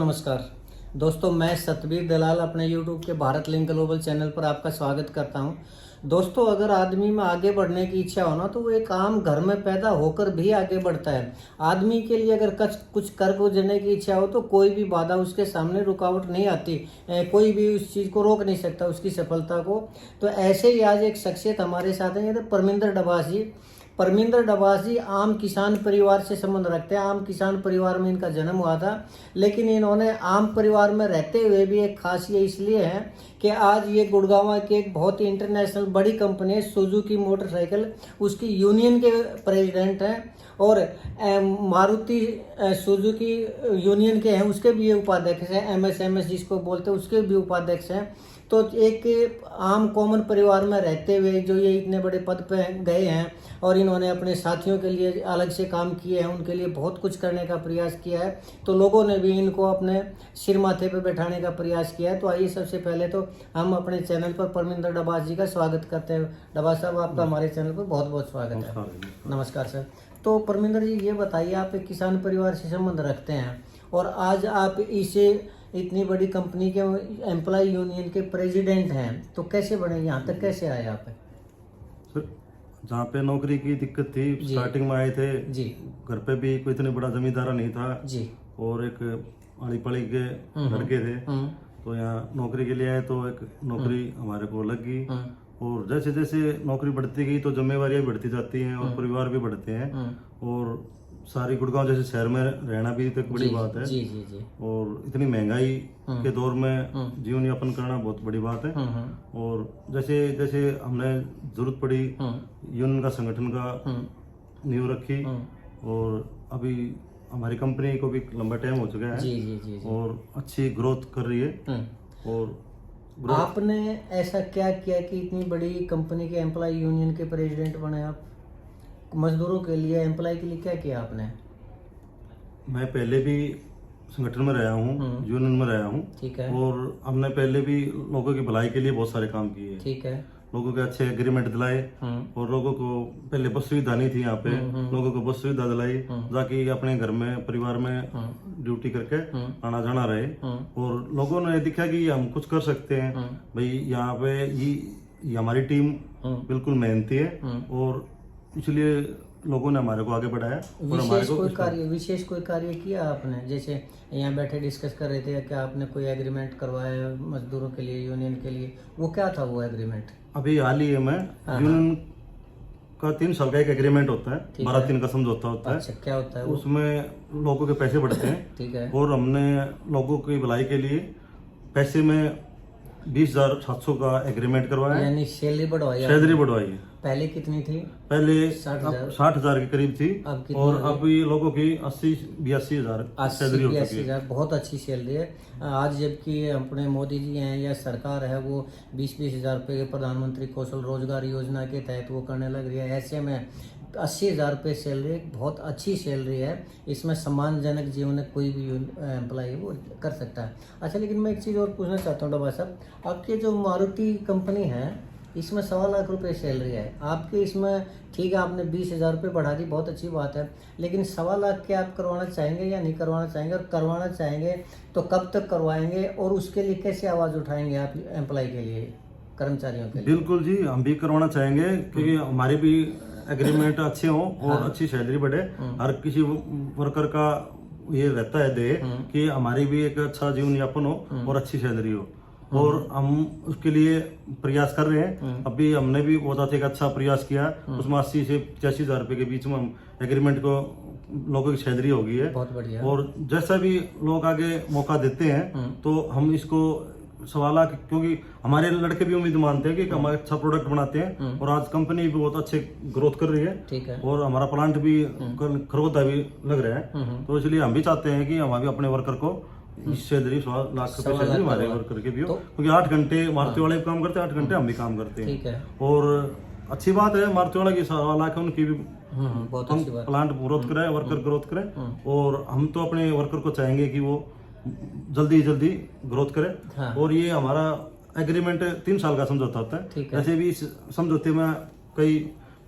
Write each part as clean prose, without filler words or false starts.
नमस्कार दोस्तों, मैं सतबीर दलाल अपने YouTube के भारत लिंक ग्लोबल चैनल पर आपका स्वागत करता हूं। दोस्तों, अगर आदमी में आगे बढ़ने की इच्छा हो ना तो वो एक आम घर में पैदा होकर भी आगे बढ़ता है। आदमी के लिए अगर कुछ कर गुजरने की इच्छा हो तो कोई भी बाधा उसके सामने रुकावट नहीं आती, कोई भी उस चीज़ को रोक नहीं सकता उसकी सफलता को। तो ऐसे ही आज एक शख्सियत हमारे साथ है, ये तो परमिंदर डबास जी। परमिंदर डबास जी आम किसान परिवार से संबंध रखते हैं। आम किसान परिवार में इनका जन्म हुआ था, लेकिन इन्होंने आम परिवार में रहते हुए भी एक खासियत इसलिए है कि आज ये गुड़गांव की एक बहुत ही इंटरनेशनल बड़ी कंपनी है सुजुकी मोटरसाइकिल, उसकी यूनियन के प्रेसिडेंट हैं। और मारुति सुजुकी यूनियन के हैं, उसके भी ये उपाध्यक्ष हैं। एमएसएमएस जिसको बोलते हैं उसके भी उपाध्यक्ष हैं। तो एक आम कॉमन परिवार में रहते हुए जो ये इतने बड़े पद पे गए हैं और इन्होंने अपने साथियों के लिए अलग से काम किए हैं, उनके लिए बहुत कुछ करने का प्रयास किया है। तो लोगों ने भी इनको अपने सिर माथे पे बैठाने का प्रयास किया है। तो आइए सबसे पहले तो हम अपने चैनल पर परमिंदर डबास जी का स्वागत करते हैं। डबास साहब, आपका हमारे चैनल पर बहुत बहुत स्वागत है। नमस्कार सर। तो परमिंदर जी, ये बताइए, आप एक किसान परिवार से संबंध रखते हैं और आज आप इसे इतनी बड़ी कंपनी के एम्प्लॉय यूनियन के प्रेसिडेंट हैं, तो कैसे बने, यहाँ तक कैसे आए आप? सर, जहाँ पे नौकरी की दिक्कत थी, स्टार्टिंग में आए थे जी। घर पे भी कोई इतना बड़ा जमींदारा नहीं था जी, और एक आड़ी पड़ी के लड़के थे। तो यहाँ नौकरी के लिए आए तो एक नौकरी हमारे को लगी, और जैसे जैसे नौकरी बढ़ती गई तो जिम्मेवारियां बढ़ती जाती हैं और परिवार भी बढ़ते हैं। और सारी गुड़गांव जैसे शहर में रहना भी एक बड़ी बात है जी, जी, जी। और इतनी महंगाई के दौर में जीवन यापन करना बहुत बड़ी बात है। और जैसे जैसे हमने जरूरत पड़ी यूनियन का संगठन का नींव रखी, और अभी हमारी कंपनी को भी लंबा टाइम हो चुका है जी, जी, जी, जी। और अच्छी ग्रोथ कर रही है। और आपने ऐसा क्या किया कि इतनी बड़ी कंपनी के एम्प्लॉय यूनियन के प्रेसिडेंट बने आप? मजदूरों के लिए, एम्प्लॉय के लिए क्या किया आपने? मैं पहले भी संगठन में रहा हूँ, यूनियन में रहा हूँ, ठीक है। और हमने पहले भी लोगों की भलाई के लिए बहुत सारे काम किए, ठीक है। लोगों के अच्छे एग्रीमेंट दिलाए, और लोगों को पहले बस सुविधा नहीं थी यहाँ पे, लोगों को बस सुविधा दिलाई ताकि अपने घर में परिवार में ड्यूटी करके आना जाना रहे। और लोगों ने देखा कि हम कुछ कर सकते हैं भाई, यहाँ पे ये हमारी टीम बिल्कुल मेहनती है, और इसलिए लोगों ने हमारे को आगे बढ़ाया। विशेष कोई कार्य किया आपने? जैसे यहाँ बैठे डिस्कस कर रहे थे कि आपने कोई एग्रीमेंट करवाया मजदूरों के लिए, यूनियन के लिए, वो क्या था वो एग्रीमेंट? अभी हाल ही में यूनियन का 3 साल का एक एग्रीमेंट होता है, 12-3 का समझौता होता है। अच्छा, क्या होता है? उसमें लोगों के पैसे बढ़ते हैं, ठीक है। और हमने लोगों की भलाई के लिए पैसे में 20,700 का एग्रीमेंट करवाया, यानी सैलरी बढ़वाई है। पहले कितनी थी? पहले 60,000 के करीब थी, और अभी लोगों की 80-82 हजार बहुत अच्छी सैलरी है। आज जबकि अपने मोदी जी हैं या सरकार है वो 20-20 हजार रुपये के प्रधानमंत्री कौशल रोजगार योजना के तहत वो करने लग रही है। ऐसे में 80,000 रुपये सैलरी बहुत अच्छी सैलरी है। इसमें सम्मानजनक जीवन कोई भी एम्प्लॉय वो कर सकता है। अच्छा, लेकिन मैं एक चीज़ और पूछना चाहता हूँ डबा साहब, आपके जो मारुति कंपनी है इसमें 1.25 लाख रुपये सैलरी है आपके। इसमें ठीक है, आपने 20,000 रुपये बढ़ा दी, बहुत अच्छी बात है, लेकिन 1.25 लाख के आप करवाना चाहेंगे या नहीं करवाना चाहेंगे? और करवाना चाहेंगे तो कब तक करवाएंगे, और उसके लिए कैसे आवाज़ उठाएंगे आप एम्प्लॉय के लिए, कर्मचारियों के लिए? बिल्कुल जी, हम भी करवाना चाहेंगे, क्योंकि हमारे भी एग्रीमेंट अच्छे हों और अच्छी सैलरी बढ़े। हर किसी वर्कर का ये रहता है दे कि हमारी भी एक अच्छा जीवन यापन हो और अच्छी सैलरी हो, और हम उसके लिए प्रयास कर रहे हैं। अभी हमने भी बहुत अच्छा प्रयास किया, उसमें 80 से 85 हजार रुपए के बीच में हम एग्रीमेंट को लोगों की सैलरी हो गई है, बहुत बढ़िया। और जैसा भी लोग आगे मौका देते हैं तो हम इसको 1.25 लाख, क्योंकि हमारे लड़के भी उम्मीद मानते हैं कि हम अच्छा प्रोडक्ट बनाते हैं, और आज कंपनी भी बहुत अच्छे ग्रोथ कर रही है, ठीक है। और हमारा प्लांट भी खरगोदा भी लग रहा है, तो इसलिए हम भी चाहते हैं कि हम भी अपने वर्कर को सैलरी 1.25 लाख रुपए सैलरी हमारे वर्कर के भी हो, क्योंकि 8 घंटे मारुति वाले भी काम करते हैं, 8 घंटे हम भी काम करते हैं, ठीक है। और अच्छी बात है, मारुति वाला की 1.25 लाख है, उनकी भी हम प्लांट ग्रोथ करें, वर्कर ग्रोथ करें, और हम तो अपने वर्कर को चाहेंगे कि वो जल्दी ग्रोथ करे। हाँ। और ये हमारा एग्रीमेंट 3 साल का समझौता होता है, जैसे भी इस समझौते में कई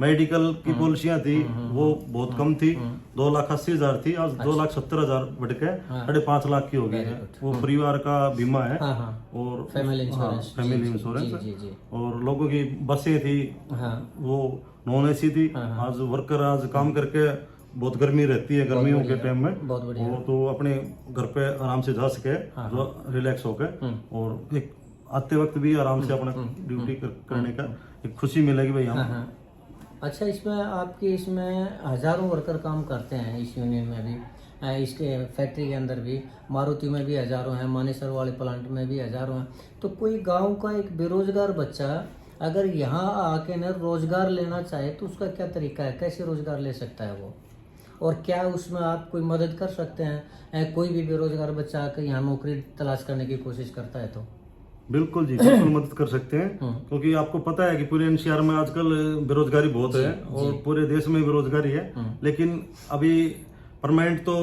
मेडिकल की पॉलिसियां थी वो बहुत कम थी, 2,80,000 थी, आज 2,70,000 बढ़ के 5.5 लाख की हो गई है। वो परिवार का बीमा है और फैमिली इंश्योरेंस। और लोगों की बसें थी वो नॉन एसी थी। आज वर्कर आज काम करके, बहुत गर्मी रहती है गर्मियों के टाइम में, वो तो अपने घर पे आराम से जा सके, रिलैक्स होके, और एक आते वक्त भी आराम से अपना ड्यूटी करने का एक खुशी मिलेगी भाई हम। अच्छा, इसमें आपके इसमें हजारों वर्कर काम करते हैं इस यूनियन में भी, इसके फैक्ट्री के अंदर भी, मारुति में भी हजारों हैं, मानेसर वाले प्लांट में भी हजारों हैं। तो कोई गांव का एक बेरोजगार बच्चा अगर यहाँ आके न रोजगार लेना चाहे तो उसका क्या तरीका है, कैसे रोजगार ले सकता है वो, और क्या उसमें आप कोई मदद कर सकते हैं? कोई भी बेरोजगार बच्चा आकर यहाँ नौकरी तलाश करने की कोशिश करता है तो बिल्कुल जी, बिल्कुल मदद कर सकते हैं, क्योंकि आपको पता है कि पूरे एनसीआर में आजकल बेरोजगारी बहुत है और पूरे देश में बेरोजगारी है। लेकिन अभी परमानेंट तो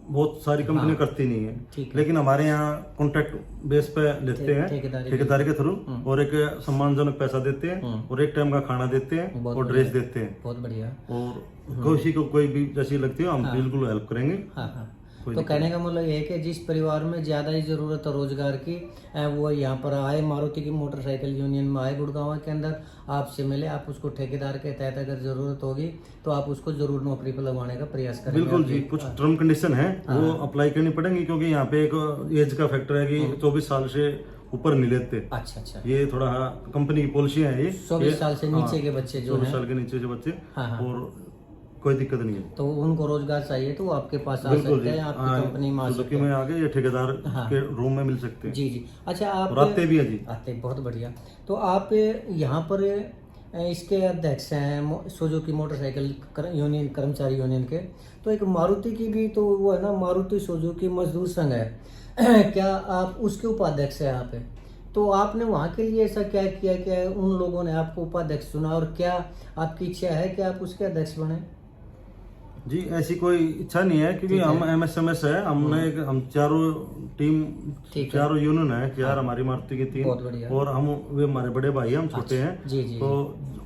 बहुत सारी कंपनियां करती नहीं है, लेकिन हमारे यहाँ कॉन्ट्रैक्ट बेस पे लेते हैं ठेकेदारी के थ्रू, और एक सम्मानजनक पैसा देते हैं और एक टाइम का खाना देते हैं और ड्रेस देते हैं। बहुत बढ़िया। और किसी को कोई भी जैसी लगती है हम बिल्कुल हेल्प करेंगे। तो कहने का मतलब ये है कि जिस परिवार में ज्यादा ही जरूरत है रोजगार की, वो यहाँ पर आए, मारुति की मोटरसाइकिल यूनियन में आए गुड़गांव के अंदर, आपसे मिले, आप उसको ठेकेदार के तहत अगर जरूरत होगी तो आप उसको जरूर नौकरी पर लगवाने का प्रयास करेंगे। बिल्कुल जी, कुछ टर्म कंडीशन है वो अप्लाई करनी पड़ेंगी, क्योंकि यहाँ पे एक एज का फैक्टर है कि 24 साल से ऊपर नहीं लेते। अच्छा, ये थोड़ा कंपनी की पॉलिसी है, ये 24 साल से नीचे के बच्चे जो 24 साल के नीचे से बच्चे, और कोई दिक्कत नहीं है। तो उनको रोजगार चाहिए तो आपके पास आ सकते हैं, आपकी कंपनी में आ सकते हैं, आगे या ठेकेदार के रूम में मिल सकते हैं। जी। अच्छा, आप आते भी है जी? आते, बहुत बढ़िया। तो आप यहाँ पर इसके अध्यक्ष हैं सुजुकी मोटरसाइकिल यूनियन, कर्मचारी यूनियन के, तो एक मारुति की भी तो वो है ना, मारुति सुजुकी मजदूर संघ है, क्या आप उसके उपाध्यक्ष है आप? तो आपने वहाँ के लिए ऐसा क्या किया कि उन लोगों ने आपको उपाध्यक्ष चुना, और क्या आपकी इच्छा है कि आप उसके अध्यक्ष बने? जी, ऐसी कोई इच्छा नहीं है, क्योंकि हम एमएसएमएस है, हमने हम चारों टीम, चारों यूनियन है, चार हमारी मारुति की टीम, और हम वे हमारे बड़े भाई, हम छोटे हैं, तो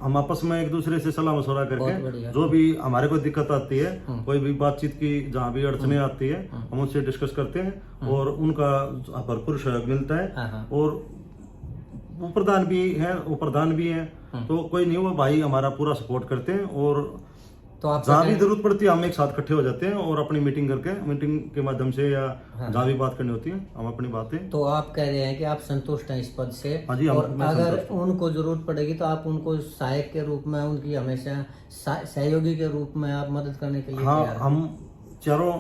हम आपस में एक दूसरे से सलाह मशवरा करके जो भी हमारे को दिक्कत आती है, कोई भी बातचीत की जहाँ भी अड़चने आती है, हम उनसे डिस्कस करते हैं और उनका भरपूर सहयोग मिलता है। और वो प्रधान भी है, तो कोई नहीं, वो भाई हमारा पूरा सपोर्ट करते हैं, और तो आप जहाँ भी जरूरत पड़ती है हम एक साथ इकट्ठे हो जाते हैं और अपनी मीटिंग के माध्यम से या जहाँ भी बात करनी होती है हम अपनी बातें। तो आप कह रहे हैं कि आप संतुष्ट हैं इस पद से? हाँ जी, और अगर उनको जरूरत पड़ेगी तो आप उनको सहायक के रूप में, उनकी हमेशा सहयोगी के रूप में आप मदद करने के लिए? हाँ, हम चारों,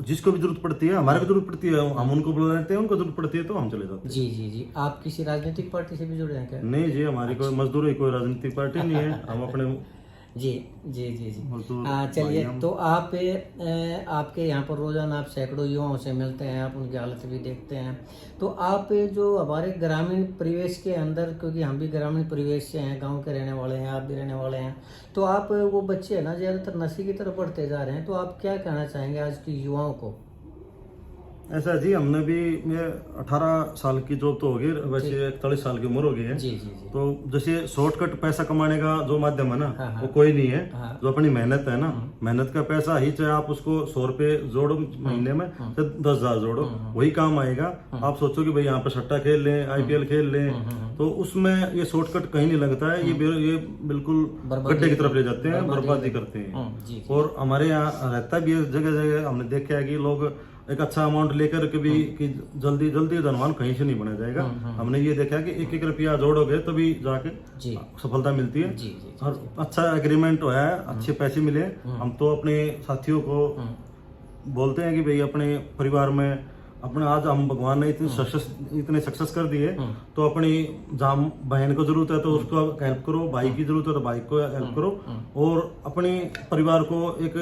जिसको भी जरूरत पड़ती है, हमारे को जरूरत पड़ती है हम उनको बुला लेते हैं, उनको जरूरत पड़ती है तो हम चले जाते हैं। जी। आप किसी राजनीतिक पार्टी से भी जुड़े हैं क्या? नहीं जी, हमारी कोई मजदूर कोई राजनीतिक पार्टी नहीं है, हम अपने जी। चलिए, तो आप आपके यहाँ पर रोजाना आप सैकड़ों युवाओं से मिलते हैं, आप उनकी हालत भी देखते हैं, तो आप जो हमारे ग्रामीण परिवेश के अंदर, क्योंकि हम भी ग्रामीण परिवेश से हैं, गांव के रहने वाले हैं, आप भी रहने वाले हैं, तो आप वो बच्चे है ना ज्यादातर नशे की तरफ बढ़ते जा रहे हैं, तो आप क्या कहना चाहेंगे आज की युवाओं को? ऐसा जी, हमने भी 18 साल की जॉब तो होगी, वैसे 41 साल की उम्र हो गई है। जी। तो जैसे शॉर्टकट पैसा कमाने का जो माध्यम है ना, वो कोई नहीं है। जो अपनी मेहनत है ना, मेहनत का पैसा ही, चाहे आप उसको 100 रुपए जोड़ो महीने में, चाहे 10,000 जोड़ो, वही काम आएगा। आप सोचो कि भाई यहाँ पे सट्टा खेल लें, IPL खेल लें, तो उसमें ये शॉर्टकट कहीं नहीं लगता है, ये बिल्कुल गड्ढे की तरफ ले जाते हैं, बर्बादी करते हैं। और हमारे यहाँ रहता भी है, जगह जगह हमने देखा है कि लोग एक अच्छा अमाउंट लेकर के भी कि जल्दी धनवान कहीं से नहीं बना जाएगा। हमने ये देखा कि 1-1 रुपया जोड़ोगे तभी जाके सफलता मिलती है। और अच्छा एग्रीमेंट हुआ है, अच्छे पैसे मिले। हम तो अपने साथियों को बोलते हैं कि भाई अपने परिवार में अपने, आज हम भगवान ने इतने सक्सेस कर दिए, तो अपनी जहाँ बहन को जरूरत है तो उसको हेल्प करो, भाई की जरूरत है तो भाई को हेल्प करो, और अपने परिवार को एक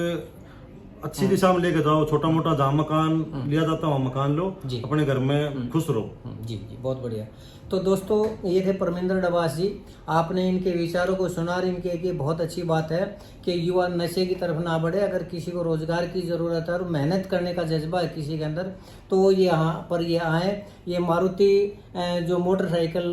अच्छी दिशा में लेके जाओ। छोटा मोटा जहाँ मकान लिया जाता है वहाँ मकान लो, अपने घर में खुश रहो। जी जी, बहुत बढ़िया। तो दोस्तों ये थे परमिंदर डबास जी। आपने इनके विचारों को सुना और इनके एक ये बहुत अच्छी बात है कि युवा नशे की तरफ ना बढ़े। अगर किसी को रोजगार की ज़रूरत है और मेहनत करने का जज्बा है किसी के अंदर, तो वो यहाँ पर ये आए। ये मारुति जो मोटरसाइकिल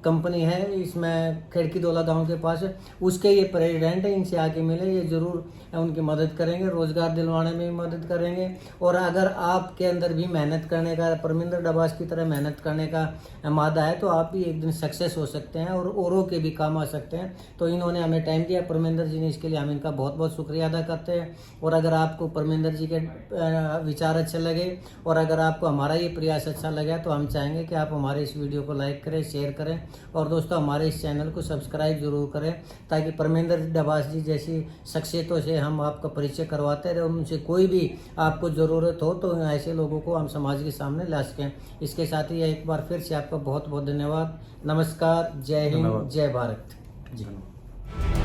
कंपनी है, इसमें खिड़की दौला गांव के पास, उसके ये प्रेसिडेंट है। इनसे आके मिले, ये ज़रूर उनकी मदद करेंगे, रोज़गार दिलवाने में भी मदद करेंगे। और अगर आपके अंदर भी मेहनत करने का, परमिंदर डबास की तरह मेहनत करने का मादा है, तो आप भी एक दिन सक्सेस हो सकते हैं और औरों के भी काम आ सकते हैं। तो इन्होंने हमें टाइम दिया परमिंदर जी ने, इसके लिए हम इनका बहुत बहुत शुक्रिया अदा करते हैं। और अगर आपको परमिंदर जी के विचार अच्छे लगे और अगर आपको हमारा ये प्रयास अच्छा लगा, तो हम चाहेंगे कि आप हमारे इस वीडियो को लाइक करें, शेयर करें और दोस्तों हमारे इस चैनल को सब्सक्राइब जरूर करें, ताकि परमिंदर डबास जी जैसी शख्सियतों से हम आपका परिचय करवाते रहे। उनसे कोई भी आपको ज़रूरत हो तो ऐसे लोगों को हम समाज के सामने ला सकें। इसके साथ ही एक बार फिर से आपका बहुत बहुत धन्यवाद। नमस्कार, जय हिंद, जय भारत जी।